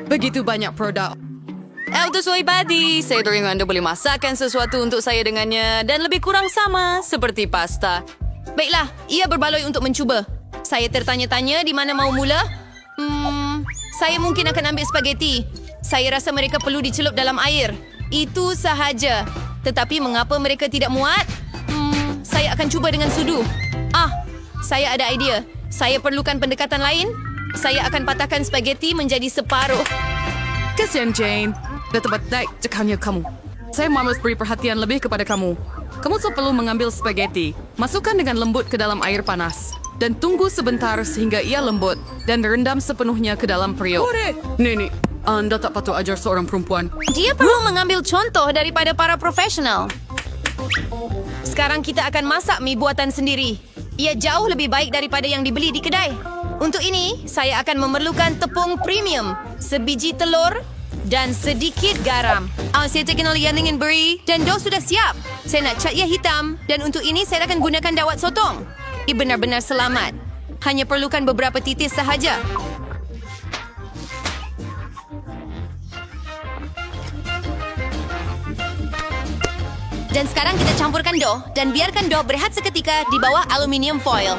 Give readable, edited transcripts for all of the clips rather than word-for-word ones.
Begitu banyak produk. Elder Soy Buddy, saya teringat anda boleh masakkan sesuatu untuk saya dengannya dan lebih kurang sama seperti pasta. Baiklah, ia berbaloi untuk mencuba. Saya tertanya-tanya di mana mau mula. Saya mungkin akan ambil spaghetti. Saya rasa mereka perlu dicelup dalam air. Itu sahaja. Tetapi mengapa mereka tidak muat? Saya akan cuba dengan sudu. Saya ada idea. Saya perlukan pendekatan lain. Saya akan patahkan spaghetti menjadi separuh. Kesian Jane. Dah tempat naik cekannya kamu. Saya malas beri perhatian lebih kepada kamu. Kamu tak perlu mengambil spaghetti. Masukkan dengan lembut ke dalam air panas. Dan tunggu sebentar sehingga ia lembut. Dan rendam sepenuhnya ke dalam periuk. Nenek, anda tak patut ajar seorang perempuan. Dia perlu mengambil contoh daripada para profesional. Sekarang kita akan masak mie buatan sendiri. Ia jauh lebih baik daripada yang dibeli di kedai. Untuk ini, saya akan memerlukan tepung premium, sebiji telur dan sedikit garam. Saya terkenal yang ingin beri dan dough sudah siap. Saya nak cat ia hitam dan untuk ini saya akan gunakan dawat sotong. Ia benar-benar selamat. Hanya perlukan beberapa titis sahaja. Dan sekarang kita campurkan dough dan biarkan dough berehat seketika di bawah aluminium foil.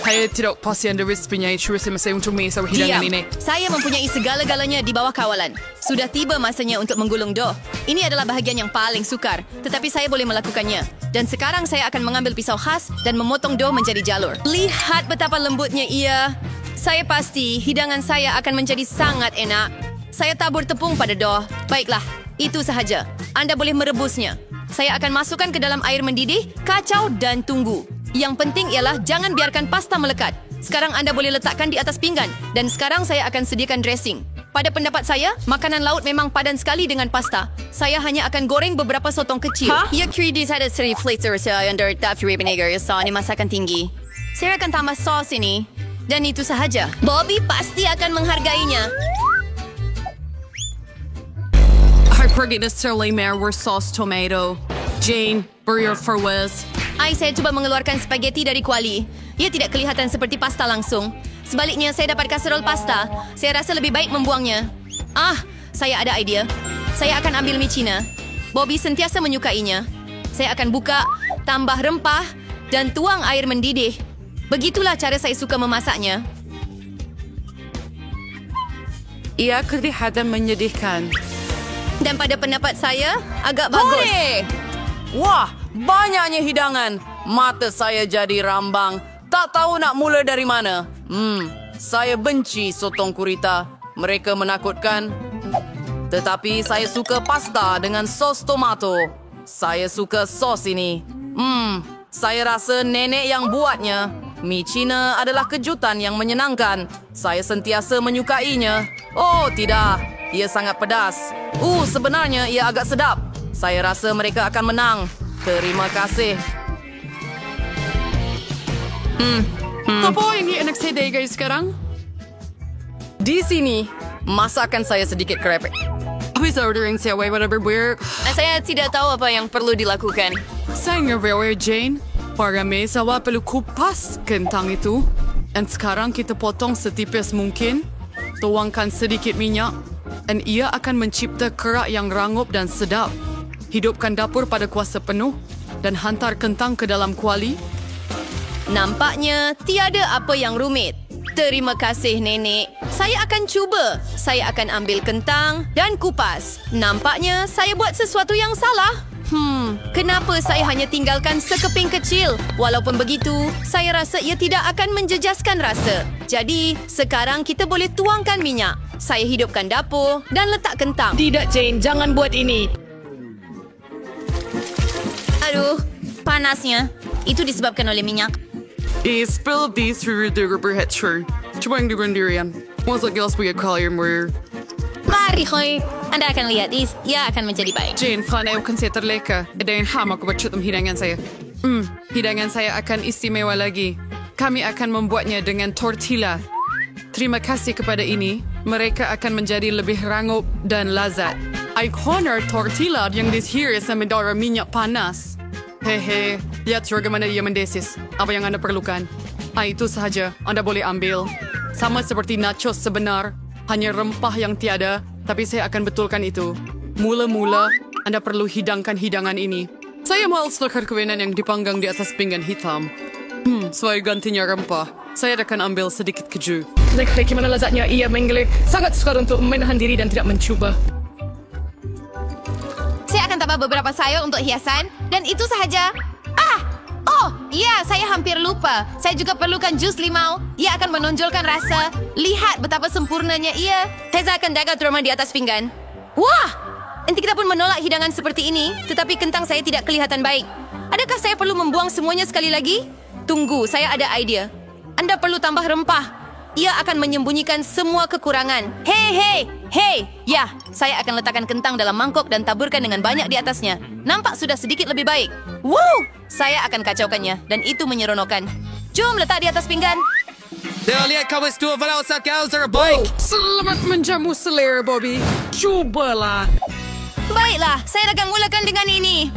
Saya tidak pasti anda mempunyai curah saya untuk mesah hidangan ini. Saya mempunyai segala-galanya di bawah kawalan. Sudah tiba masanya untuk menggulung dough. Ini adalah bahagian yang paling sukar, tetapi saya boleh melakukannya. Dan sekarang saya akan mengambil pisau khas dan memotong dough menjadi jalur. Lihat betapa lembutnya ia. Saya pasti hidangan saya akan menjadi sangat enak. Saya tabur tepung pada dough. Baiklah, itu sahaja. Anda boleh merebusnya. Saya akan masukkan ke dalam air mendidih, kacau dan tunggu. Yang penting ialah jangan biarkan pasta melekat. Sekarang anda boleh letakkan di atas pinggan. Dan sekarang saya akan sediakan dressing. Pada pendapat saya, makanan laut memang padan sekali dengan pasta. Saya hanya akan goreng beberapa sotong kecil. Ia kredit ada seri flavor saya under taffy vinegar ini masakan tinggi. Saya akan tambah sos ini. Dan itu sahaja. Bobby pasti akan menghargainya. Saya pergi ke Sterling sauce tomato. Jane, beri farwes. Saya cuba mengeluarkan spaghetti dari kuali. Ia tidak kelihatan seperti pasta langsung. Sebaliknya, saya dapat kaserol pasta. Saya rasa lebih baik membuangnya. Saya ada idea. Saya akan ambil mie Cina. Bobby sentiasa menyukainya. Saya akan buka, tambah rempah, dan tuang air mendidih. Begitulah cara saya suka memasaknya. Ia kelihatan menyedihkan. Dan pada pendapat saya, agak bagus. Wah, banyaknya hidangan. Mata saya jadi rambang. Tak tahu nak mula dari mana. Saya benci sotong gurita. Mereka menakutkan. Tetapi saya suka pasta dengan sos tomato. Saya suka sos ini. Saya rasa nenek yang buatnya. Mie Cina adalah kejutan yang menyenangkan. Saya sentiasa menyukainya. Oh, tidak. Ia sangat pedas. Sebenarnya ia agak sedap. Saya rasa mereka akan menang. Terima kasih. Apa ini anak saya guys sekarang? Di sini, masakan saya sedikit krepek. Habis ordering saya whatever we're. Saya tidak tahu apa yang perlu dilakukan. Saya nge-reware Jane. Para mesawa perlu kupas kentang itu. Dan sekarang kita potong setipis mungkin. Tuangkan sedikit minyak. Dan ia akan mencipta kerak yang rangup dan sedap. Hidupkan dapur pada kuasa penuh dan hantar kentang ke dalam kuali. Nampaknya tiada apa yang rumit. Terima kasih, Nenek. Saya akan cuba. Saya akan ambil kentang dan kupas. Nampaknya saya buat sesuatu yang salah. Kenapa saya hanya tinggalkan sekeping kecil? Walaupun begitu, saya rasa ia tidak akan menjejaskan rasa. Jadi, sekarang kita boleh tuangkan minyak. Saya hidupkan dapur dan letak kentang. Tidak, Jane. Jangan buat ini. Aduh, panasnya. Itu disebabkan oleh minyak. Spill these through the rubber hatcher. Coba yang digundirian. Masuk gelas punya kalian where. Mari, Hoy. Anda akan lihat, ia akan menjadi baik. Jane, kan saya terleka. Ada yang hamak buat hidangan saya. Hidangan saya akan istimewa lagi. Kami akan membuatnya dengan tortilla. Terima kasih kepada ini. Mereka akan menjadi lebih rangup dan lazat. I honor tortilla yang dihiris sama darah minyak panas. Hehe, lihat bagaimana ia mendesis. Apa yang anda perlukan? Itu sahaja. Anda boleh ambil. Sama seperti nachos sebenar. Hanya rempah yang tiada. Tapi saya akan betulkan itu. Mula-mula, Anda perlu hidangkan hidangan ini. Saya mahu selekar kewenan yang dipanggang di atas pinggan hitam. Sebagai gantinya rempah, saya akan ambil sedikit keju. Lihat bagaimana lezatnya ia menggelik. Sangat sukar untuk menahan diri dan tidak mencuba. Saya akan tambah beberapa sayur untuk hiasan. Dan itu sahaja. Oh, ya, saya hampir lupa. Saya juga perlukan jus limau. Ia akan menonjolkan rasa. Lihat betapa sempurnanya ia. Teza akan jaga terima di atas pinggan. Wah! Nanti kita pun menolak hidangan seperti ini. Tetapi kentang saya tidak kelihatan baik. Adakah saya perlu membuang semuanya sekali lagi? Tunggu, saya ada idea. Anda perlu tambah rempah. Ia akan menyembunyikan semua kekurangan. Hei! Ya, saya akan letakkan kentang dalam mangkok dan taburkan dengan banyak di atasnya. Nampak sudah sedikit lebih baik. Wow! Saya akan kacaukannya dan itu menyeronokkan. Jom letak di atas pinggan. Lihat kamu dua walau sakau terbaik. Selamat menjamu selera, Bobby. Cubalah. Baiklah, saya akan mulakan dengan ini.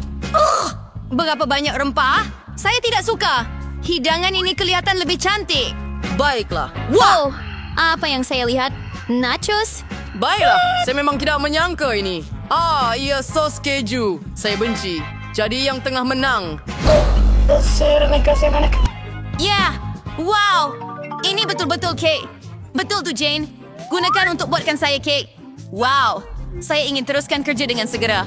Berapa banyak rempah? Saya tidak suka. Hidangan ini kelihatan lebih cantik. Baiklah. Wow! Apa yang saya lihat? Nachos? Baiklah, saya memang tidak menyangka ini. Ia sos keju. Saya benci. Jadi yang tengah menang. Ya! Wow! Ini betul-betul kek. Betul tu, Jane. Gunakan untuk buatkan saya kek. Wow! Saya ingin teruskan kerja dengan segera.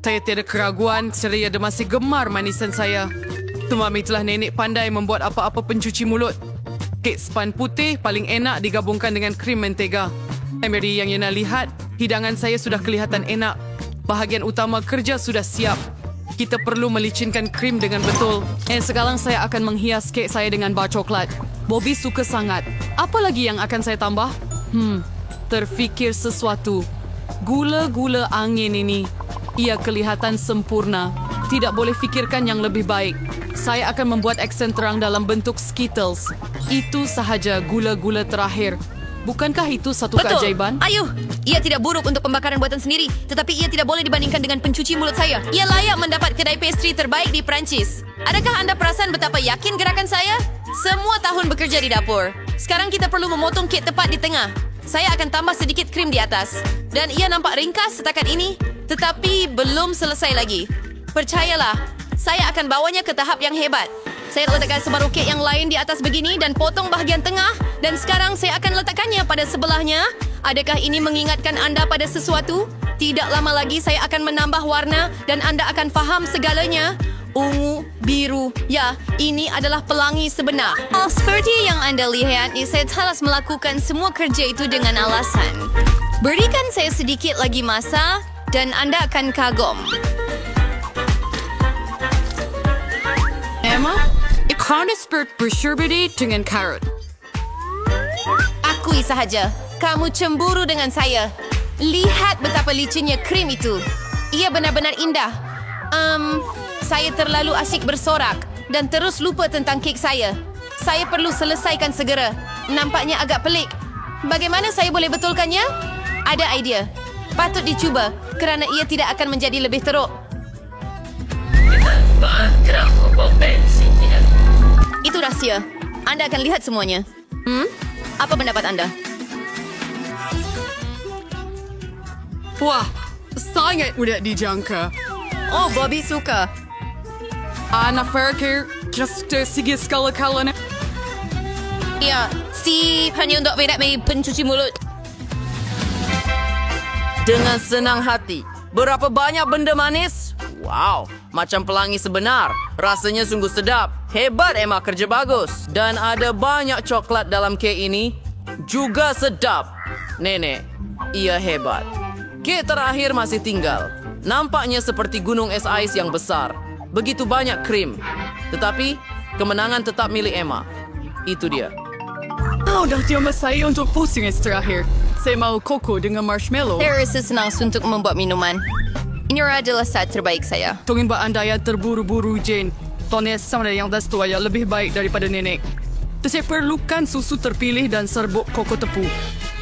Saya tiada keraguan seraya dia masih gemar manisan saya. Tumami telah nenek pandai membuat apa-apa pencuci mulut. Kek span putih paling enak digabungkan dengan krim mentega. Mary yang Yana lihat, hidangan saya sudah kelihatan enak. Bahagian utama kerja sudah siap. Kita perlu melicinkan krim dengan betul. Dan sekarang saya akan menghias kek saya dengan bar coklat. Bobby suka sangat. Apa lagi yang akan saya tambah? Terfikir sesuatu. Gula-gula angin ini. Ia kelihatan sempurna. Tidak boleh fikirkan yang lebih baik. Saya akan membuat aksen terang dalam bentuk Skittles. Itu sahaja gula-gula terakhir. Bukankah itu satu keajaiban? Ayuh! Ia tidak buruk untuk pembakaran buatan sendiri. Tetapi ia tidak boleh dibandingkan dengan pencuci mulut saya. Ia layak mendapat kedai pastry terbaik di Perancis. Adakah anda perasan betapa yakin gerakan saya? Semua tahun bekerja di dapur. Sekarang kita perlu memotong kek tepat di tengah. Saya akan tambah sedikit krim di atas. Dan ia nampak ringkas setakat ini. Tetapi belum selesai lagi. Percayalah, saya akan bawanya ke tahap yang hebat. Saya letakkan separuh kek yang lain di atas begini dan potong bahagian tengah. Dan sekarang saya akan letakkannya pada sebelahnya. Adakah ini mengingatkan anda pada sesuatu? Tidak lama lagi saya akan menambah warna dan anda akan faham segalanya. Ungu, biru. Ya, ini adalah pelangi sebenar. Seperti yang anda lihat, saya telah melakukan semua kerja itu dengan alasan. Berikan saya sedikit lagi masa dan anda akan kagum. Emma, ikan expert bersyurbedi dengan karot. Akui sahaja, kamu cemburu dengan saya. Lihat betapa licinnya krim itu. Ia benar-benar indah. Saya terlalu asyik bersorak dan terus lupa tentang kek saya. Saya perlu selesaikan segera. Nampaknya agak pelik. Bagaimana saya boleh betulkannya? Ada idea. Patut dicuba kerana ia tidak akan menjadi lebih teruk. Itu rahsia. Anda akan lihat semuanya. Apa pendapat anda? Wah, sangat mudah dijangka. Oh, Bobby suka. Ana Farker, just sige skala-kalana. Ya, hanya untuk bedak pencuci mulut. Dengan senang hati. Berapa banyak benda manis? Wow, macam pelangi sebenar. Rasanya sungguh sedap. Hebat Emma, kerja bagus. Dan ada banyak coklat dalam kek ini. Juga sedap. Nenek, ia hebat. Kek terakhir masih tinggal. Nampaknya seperti gunung es ais yang besar. Begitu banyak krim. Tetapi, kemenangan tetap milik Emma. Itu dia. Dah tiada saya untuk pusing terakhir. Saya mau koko dengan marshmallow. Saya rasa senang untuk membuat minuman. Ini adalah saat terbaik saya. Tungin ba anda yang terburu-buru, Jane? Tonya sama yang dah tua ya lebih baik daripada nenek. Saya perlukan susu terpilih dan serbuk koko tepu.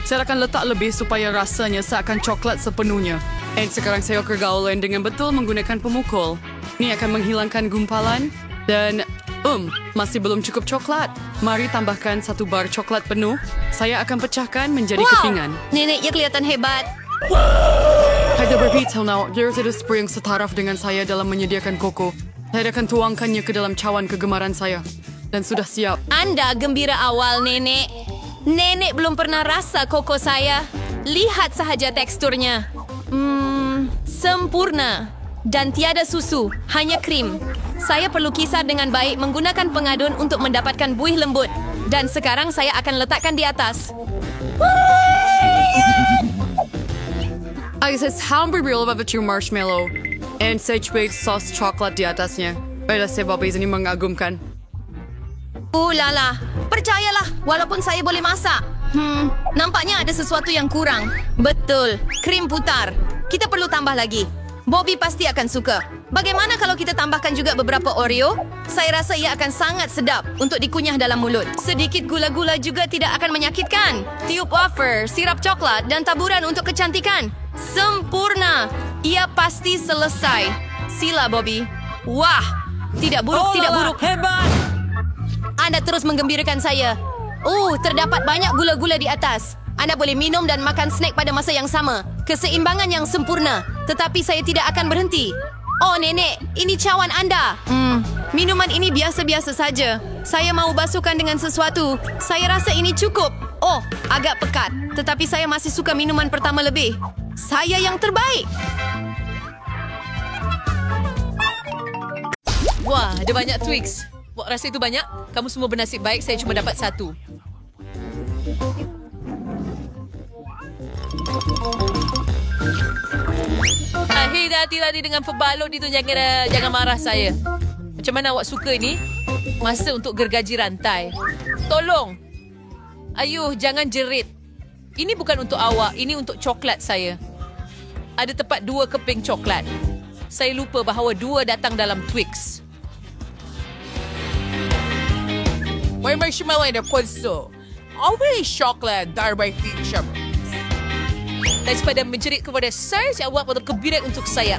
Saya akan letak lebih supaya rasanya seakan coklat sepenuhnya. Dan sekarang saya kergaulan dengan betul menggunakan pemukul. Ini akan menghilangkan gumpalan Dan, masih belum cukup coklat. Mari tambahkan 1 bar coklat penuh. Saya akan pecahkan menjadi kepingan. Neneknya kelihatan hebat. Saya beritahu now, dia tidak seperti yang setaraf dengan saya dalam menyediakan koko. Saya akan tuangkannya ke dalam cawan kegemaran saya. Dan sudah siap. Anda gembira awal, Nenek. Nenek belum pernah rasa koko saya. Lihat sahaja teksturnya. Sempurna. Dan tiada susu, hanya krim. Saya perlu kisar dengan baik menggunakan pengadun untuk mendapatkan buih lembut. Dan sekarang saya akan letakkan di atas. Saya hampir barbecue marshmallow and sage baked sauce coklat di atasnya. Baiklah sebab ini mengagumkan. Lala, percayalah, walaupun saya boleh masak. Nampaknya ada sesuatu yang kurang. Betul, krim putar. Kita perlu tambah lagi. Bobby pasti akan suka. Bagaimana kalau kita tambahkan juga beberapa Oreo? Saya rasa ia akan sangat sedap untuk dikunyah dalam mulut. Sedikit gula-gula juga tidak akan menyakitkan. Tiup wafer, sirap coklat, dan taburan untuk kecantikan. Sempurna. Ia pasti selesai. Sila, Bobby. Wah, tidak buruk, tidak buruk. Hebat! Anda terus menggembirakan saya. Terdapat banyak gula-gula di atas. Anda boleh minum dan makan snack pada masa yang sama. Keseimbangan yang sempurna. Tetapi saya tidak akan berhenti. Oh, Nenek, ini cawan Anda. Minuman ini biasa-biasa saja. Saya mau basuhkan dengan sesuatu. Saya rasa ini cukup. Oh, agak pekat. Tetapi saya masih suka minuman pertama lebih. Saya yang terbaik. Wah, ada banyak Twix. Buat rasa itu banyak? Kamu semua bernasib baik, saya cuma dapat 1. Hati-hati dengan pembalut itu, jangan marah saya. Macam mana awak suka ni? Masa untuk gergaji rantai. Tolong. Ayuh, jangan jerit. Ini bukan untuk awak, ini untuk coklat saya. Ada tepat 2 keping coklat. Saya lupa bahawa 2 datang dalam Twix. May marshmallow na pulso. Always chocolate, darbay feature. Daripada menjerit kepada saya, awak patut kebirat untuk saya.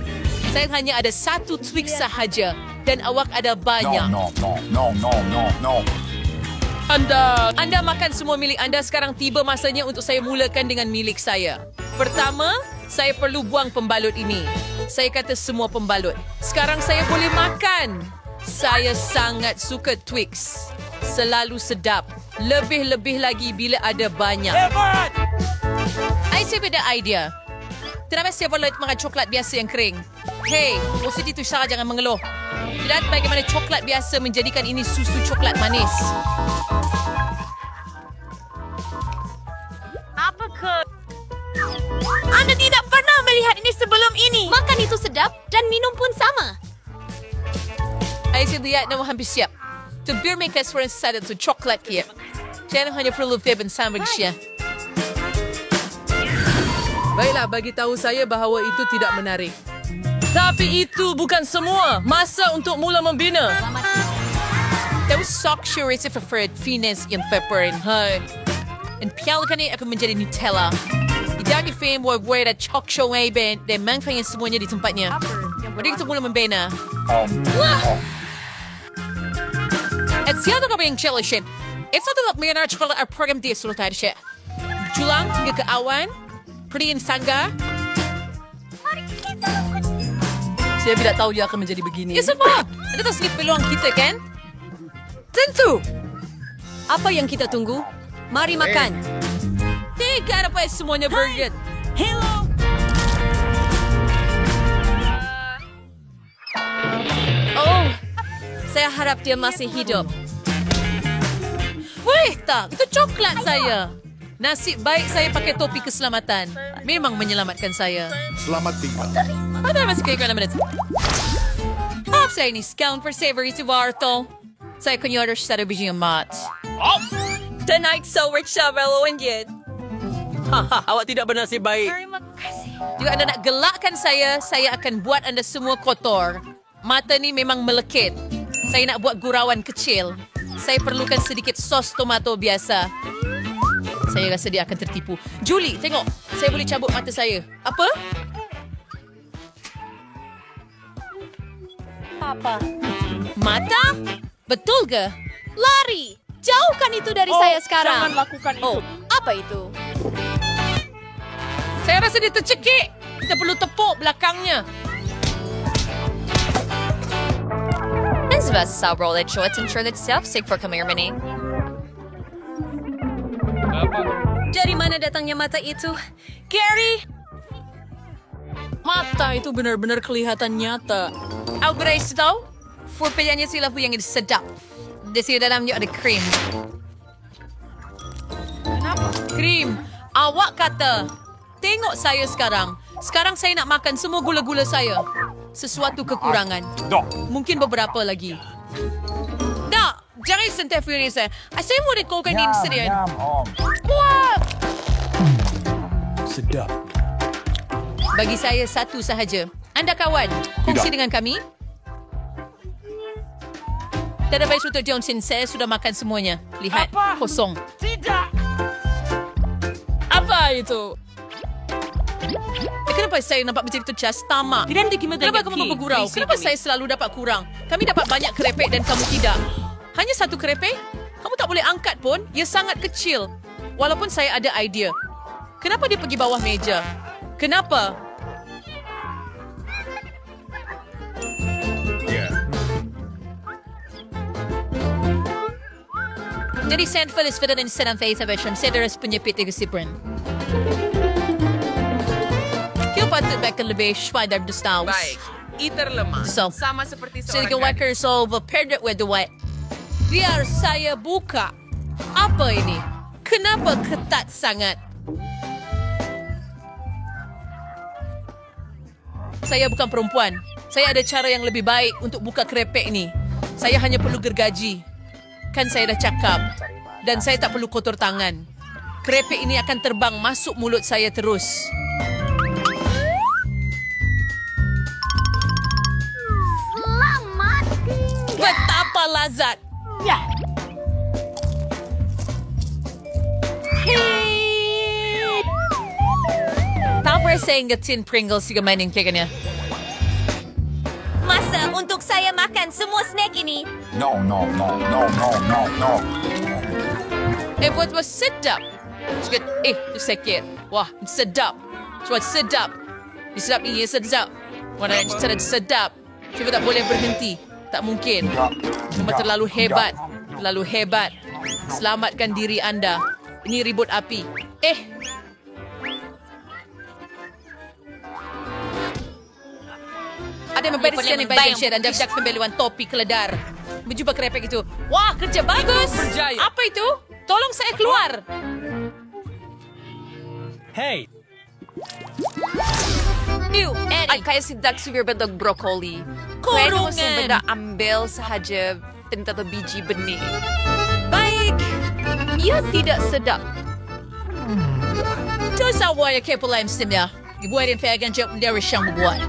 Saya hanya ada 1 Twix sahaja dan awak ada banyak. No. Anda makan semua milik anda. Sekarang tiba masanya untuk saya mulakan dengan milik saya. Pertama, saya perlu buang pembalut ini. Saya kata semua pembalut. Sekarang saya boleh makan. Saya sangat suka Twix. Selalu sedap. Lebih-lebih lagi bila ada banyak. Saya beda idea. Kenapa setiap orang makan coklat biasa yang kering? Hey, posisi itu Sarah jangan mengeluh. Lihat bagaimana coklat biasa menjadikan ini susu coklat manis. Apakah Anda tidak pernah melihat ini sebelum ini? Makan itu sedap dan minum pun sama. Saya lihat nama hampir siap. The beer makers were excited to coklat here. Jangan hanya perlu Devon sandwichnya. Baiklah, bagi tahu saya bahawa itu tidak menarik. Tapi itu bukan semua. Masa untuk mula membina. Those sock sure preferred finesse in February. And pialakan ini akan menjadi Nutella. Idagi fame buat ada chalk show dan mangfangin semuanya di tempatnya. Mari kita mula membina. At siapa kau yang challenge? It's not that mengenai chocolate our program dia sudah tadi sih. Julang hingga ke awan. Perliin sangga. Saya tidak tahu dia akan menjadi begini. Ya sebab. Ada tak sedikit peluang kita kan? Tentu. Apa yang kita tunggu? Mari makan. Tiga apa semuanya burger. Hello. Oh, saya harap dia masih hidup. Weh tak, itu coklat saya. Nasib baik saya pakai topi keselamatan. Memang menyelamatkan saya. Selamat tinggal. Ada masih kayak mana menit? Maaf saya ini scout for savory si Varto. Saya akan order satu biji mat. Tonight so rich Chavelo and yet. Awak tidak bernasib baik. Jika anda nak gelakkan saya akan buat anda semua kotor. Mata ni memang melekit. Saya nak buat gurauan kecil. Saya perlukan sedikit sos tomato biasa. Saya rasa dia akan tertipu. Julie, tengok. Saya boleh cabut mata saya. Apa? Mata? Betul ke? Lari! Jauhkan itu dari saya sekarang. Jangan lakukan itu. Oh, apa itu? Saya rasa dia tercekik. Kita perlu tepuk belakangnya. Best sauber let shorts ensure that self-sick for Khmer Mini. Dari mana datangnya mata itu? Gary! Mata itu benar-benar kelihatan nyata. Algoritma tahu? Pilihannya silap yang sedap. Di sini dalamnya ada krim. Krim. Awak kata. Tengok saya sekarang. Sekarang saya nak makan semua gula-gula saya. Sesuatu kekurangan. Mungkin beberapa lagi. Tak. Jangan sentuh Fury saya. Saya mau rekolkan ini sendirian. Wah. Sedap. Bagi saya satu sahaja. Anda kawan. Kongsi dengan kami. Tidak baik untuk Johnson. Saya sudah makan semuanya. Lihat. Kosong. Tidak. Apa itu? Kenapa saya nampak macam itu cas tamak? Kenapa kamu bergurau? Kenapa saya selalu dapat kurang? Kami dapat banyak kerepek dan kamu tidak. Hanya satu kerepek? Kamu tak boleh angkat pun. Ia sangat kecil. Walaupun saya ada idea. Kenapa dia pergi bawah meja? Kenapa? Jadi Sandford is fitted in Senam Face of Isham. Saya terus penyepit di Sipren. Kau patut bakal lebih shwai dari Dustaus. Baik. Iter lemah. So, Sama seperti Saya seorang waker so paired it with the white. Biar saya buka. Apa ini? Kenapa ketat sangat? Saya bukan perempuan. Saya ada cara yang lebih baik untuk buka kerepek ini. Saya hanya perlu gergaji. Kan saya dah cakap. Dan saya tak perlu kotor tangan. Kerepek ini akan terbang masuk mulut saya terus. Betapa lazat. Ya. Tapos saya ingetin Pringles juga mainin kekannya. Masa untuk saya makan semua snack ini? No. Buat sedap. Cakap, itu sakit. Wah, sedap. Cuma sedap. Sedap ini sedap. Mana yang cara sedap. Cuma tak boleh berhenti. Tak mungkin. Cuma terlalu hebat. Terlalu hebat. Selamatkan diri anda. Ini ribut api. Ada yang membereskan yang baik dan anda bisa pembeluan topi keledar. Menjumpa kerepek itu. Wah, kerja bagus. Berjaya. Apa itu? Tolong saya keluar. Hey. Ay, kaya sidak subir bentuk brokoli. Pwede mo sa benda ambil sahaja tinta biji benih. Baik. Ia tidak sedap. Itu sawa yang kayak pula imstimnya. Dibuatin fagan jauh dari siyang membuat.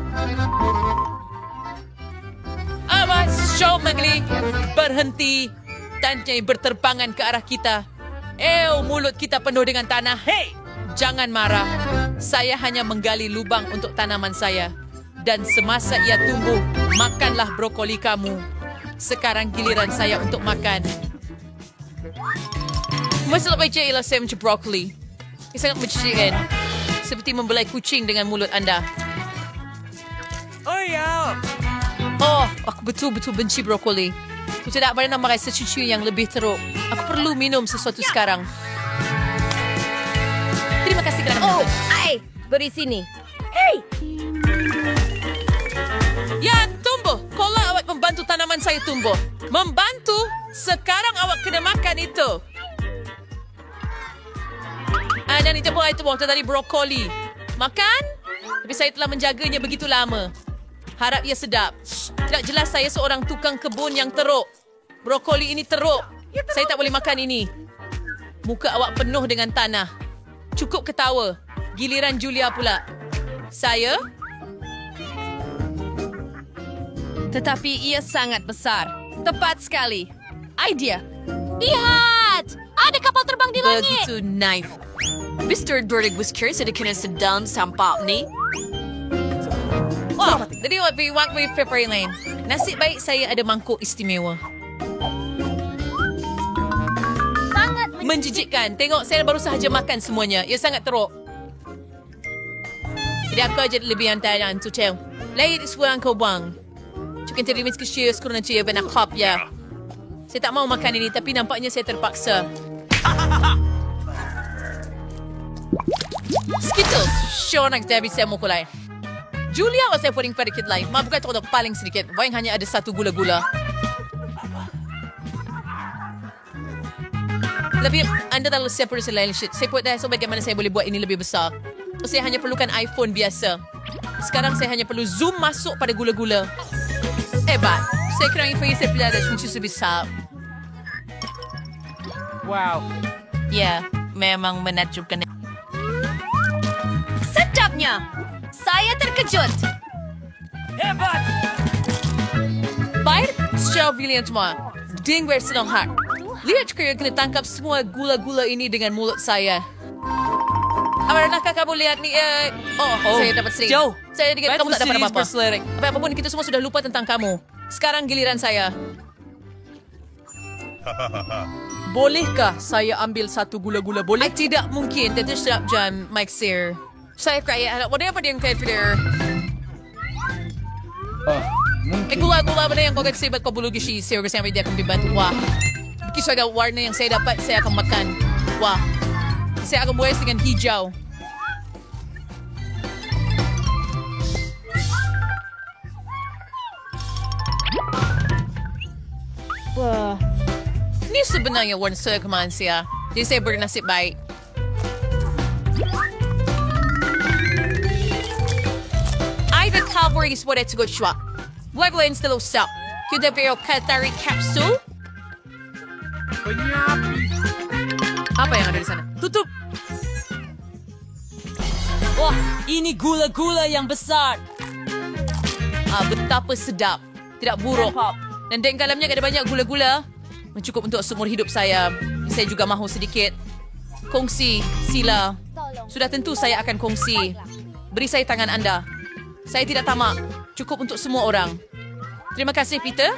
Awas, show mangli. Berhenti. Tanya berterbangan ke arah kita. Mulut kita penuh dengan tanah. Hey! Jangan marah. Saya hanya menggali lubang untuk tanaman saya. Dan semasa ia tumbuh, makanlah brokoli kamu. Sekarang giliran saya untuk makan. Masalah baca ialah saya macam brokoli. Ia sangat mencicikan. Seperti membelai kucing dengan mulut anda. Oh, aku betul-betul benci brokoli. Aku tidak pernah makan sesuatu yang lebih teruk. Aku perlu minum sesuatu sekarang. Terima kasih kerana menonton. Beri sini. Ya, tumbuh. Kalau awak membantu tanaman saya tumbuh. Membantu? Sekarang awak kena makan itu. Dan itu tadi brokoli. Makan? Tapi saya telah menjaganya begitu lama. Harap ia sedap. Tidak jelas saya seorang tukang kebun yang teruk. Brokoli ini teruk. Saya tak boleh makan ini. Muka awak penuh dengan tanah. Cukup ketawa. Giliran Julia pula. Saya? Tetapi ia sangat besar. Tepat sekali. Idea. Lihat! Ada kapal terbang di langit. Begitu knife. Mr. Burdig was curious that it can sedang sampak ni. Wah, jadi waktu pepper lain. Nasib baik saya ada mangkuk istimewa. Menjijikkan. Tengok, saya baru sahaja makan semuanya. Ia sangat teruk. Jadi aku aja lebih hantaran tu cel. Lain semua kau buang. Cukup terima kasih sekurang cia benak hop ya. Saya tak mau makan ini tapi nampaknya saya terpaksa. Skittles. Sure nak jadi saya mau kulai. Julia was saya putting sedikit lain. Bukan terlalu paling sedikit. Wang hanya ada satu gula-gula. Tapi anda terlalu separate lain shit. Saya buat dah so bagaimana saya boleh buat ini lebih besar. Saya hanya perlukan iPhone biasa. Sekarang saya hanya perlu zoom masuk pada gula-gula. Hebat. Saya kira ini saya pilih ada fungsi sebesar. Wow. Ya, memang menakjubkan. Sedapnya. Saya terkejut. Baik, secara William semua. Dingwer senang hak. Lihat kaya kena tangkap semua gula-gula ini dengan mulut saya. Apakah kamu lihat ni? Saya dapat sering. Joe. Saya ingat kamu tak dapat apa-apa. Berselerek. Apapun kita semua sudah lupa tentang kamu. Sekarang giliran saya. Bolehkah saya ambil satu gula-gula? Boleh? Tidak mungkin. Tentu sedap jam, Mike Sear. Saya kaya. Apa dia yang kaya filter? Gula-gula mana yang kau kasi ba't kau bulu gishi? Sear kasi dia akan dibantu. Wah. Kisah ada warna yang saya dapat, saya akan makan. Wah. Saya akan buat dengan hijau. Wah. Ini sebenarnya warna saya kemahan siya. Jadi saya bernasib baik. I've cavalry is what it's good shot. Waglain still stop. Kita pero Qatari capsule. Apa yang ada di sana? Tutup! Wah, ini gula-gula yang besar. Betapa sedap. Tidak buruk. Dan di dalamnya ada banyak gula-gula. Mencukup untuk seumur hidup saya. Saya juga mahu sedikit. Kongsi, sila. Sudah tentu saya akan kongsi. Beri saya tangan anda. Saya tidak tamak. Cukup untuk semua orang. Terima kasih, Peter.